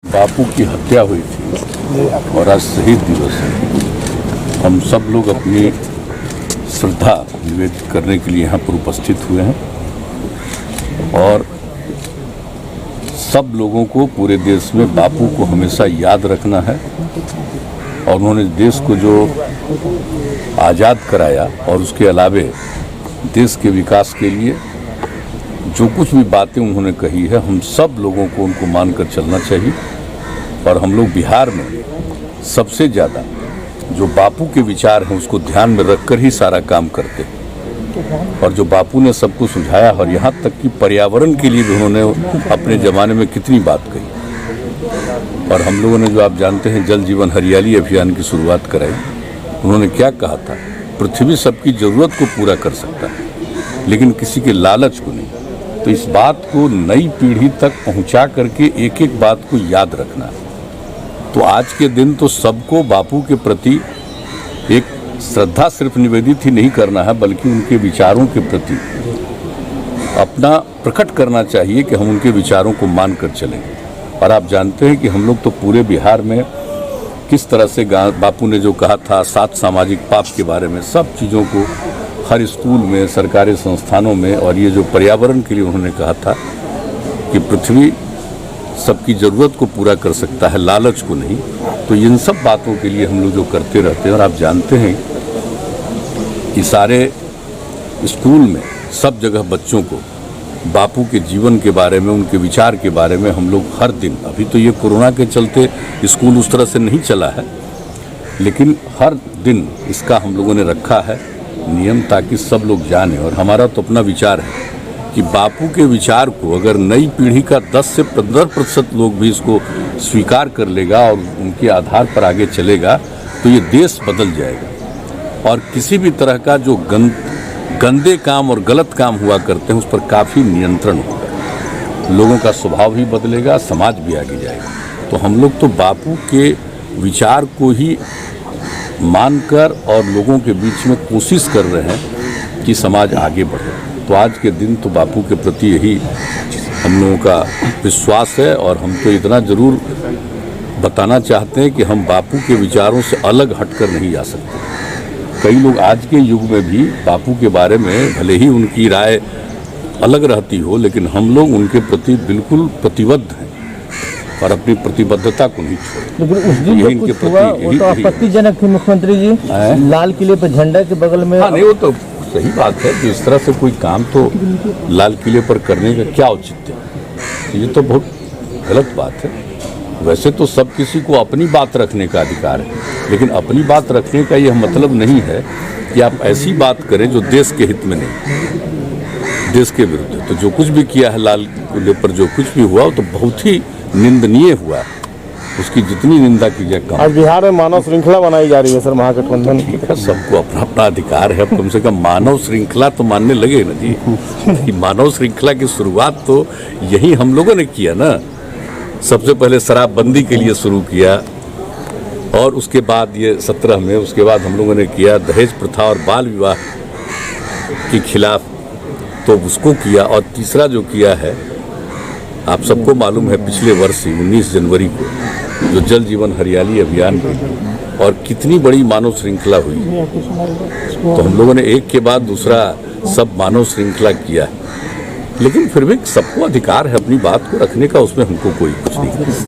बापू की हत्या हुई थी और आज शहीद दिवस है। हम सब लोग अपनी श्रद्धा निवेदित करने के लिए यहाँ पर उपस्थित हुए हैं और सब लोगों को पूरे देश में बापू को हमेशा याद रखना है और उन्होंने देश को जो आज़ाद कराया और उसके अलावे देश के विकास के लिए जो कुछ भी बातें उन्होंने कही है, हम सब लोगों को उनको मानकर चलना चाहिए। और हम लोग बिहार में सबसे ज़्यादा जो बापू के विचार हैं उसको ध्यान में रखकर ही सारा काम करते हैं। और जो बापू ने सबको सुझाया और यहाँ तक कि पर्यावरण के लिए भी उन्होंने अपने ज़माने में कितनी बात कही। और हम लोगों ने जो आप जानते हैं जल जीवन हरियाली अभियान की शुरुआत कराई, उन्होंने क्या कहा था, पृथ्वी सबकी ज़रूरत को पूरा कर सकता है लेकिन किसी के लालच को नहीं। तो इस बात को नई पीढ़ी तक पहुंचा करके एक एक बात को याद रखना है। तो आज के दिन तो सबको बापू के प्रति एक श्रद्धा सिर्फ निवेदित ही नहीं करना है बल्कि उनके विचारों के प्रति अपना प्रकट करना चाहिए कि हम उनके विचारों को मानकर चलें। और आप जानते हैं कि हम लोग तो पूरे बिहार में किस तरह से बापू ने जो कहा था 7 सामाजिक पाप के बारे में, सब चीज़ों को हर स्कूल में, सरकारी संस्थानों में, और ये जो पर्यावरण के लिए उन्होंने कहा था कि पृथ्वी सबकी ज़रूरत को पूरा कर सकता है, लालच को नहीं। तो इन सब बातों के लिए हम लोग जो करते रहते हैं। और आप जानते हैं कि सारे स्कूल में सब जगह बच्चों को बापू के जीवन के बारे में, उनके विचार के बारे में हम लोग हर दिन, अभी तो ये कोरोना के चलते स्कूल उस तरह से नहीं चला है, लेकिन हर दिन इसका हम लोगों ने रखा है नियम, ताकि सब लोग जाने। और हमारा तो अपना विचार है कि बापू के विचार को अगर नई पीढ़ी का 10 से 15% लोग भी इसको स्वीकार कर लेगा और उनके आधार पर आगे चलेगा तो ये देश बदल जाएगा। और किसी भी तरह का जो गंदे काम और गलत काम हुआ करते हैं उस पर काफ़ी नियंत्रण होगा, लोगों का स्वभाव भी बदलेगा, समाज भी आगे जाएगा। तो हम लोग तो बापू के विचार को ही मानकर और लोगों के बीच में कोशिश कर रहे हैं कि समाज आगे बढ़े। तो आज के दिन तो बापू के प्रति यही हम लोगों का विश्वास है। और हम तो इतना ज़रूर बताना चाहते हैं कि हम बापू के विचारों से अलग हटकर नहीं जा सकते। कई लोग आज के युग में भी बापू के बारे में भले ही उनकी राय अलग रहती हो, लेकिन हम लोग उनके प्रति बिल्कुल प्रतिबद्ध हैं और अपनी प्रतिबद्धता को नहीं छोड़ते। लेकिन उस दिन जो कुछ हुआ वो तो आपत्तिजनक थी मुख्यमंत्री जी, लाल किले पर झंडा के बगल में। हाँ, नहीं, वो तो सही बात है कि इस तरह से कोई काम तो लाल किले पर करने का क्या औचित्य है, ये तो बहुत गलत बात है। वैसे तो सब किसी को अपनी बात रखने का अधिकार है, लेकिन अपनी बात रखने का यह मतलब नहीं है कि आप ऐसी बात करें जो देश के हित में नहीं, देश के विरुद्ध है। तो जो कुछ भी किया है लाल किले पर, जो कुछ भी हुआ तो बहुत ही निंदनीय हुआ, उसकी जितनी निंदा की जाए कम। आज बिहार में मानव श्रृंखला बनाई जा रही है सर, महागठबंधन। ठीक है, सबको अपना अपना अधिकार है, कम से कम मानव श्रृंखला तो मानने लगे ना जी कि मानव श्रृंखला की शुरुआत तो यही हम लोगों ने किया ना। सबसे पहले शराबबंदी के लिए शुरू किया और उसके बाद ये 17 में, उसके बाद हम लोगों ने किया दहेज प्रथा और बाल विवाह के खिलाफ, तो उसको किया। और तीसरा जो किया है, आप सबको मालूम है पिछले वर्ष ही 19 जनवरी को जो जल जीवन हरियाली अभियान की, और कितनी बड़ी मानव श्रृंखला हुई। तो हम लोगों ने एक के बाद दूसरा सब मानव श्रृंखला किया है, लेकिन फिर भी सबको अधिकार है अपनी बात को रखने का, उसमें हमको कोई कुछ नहीं।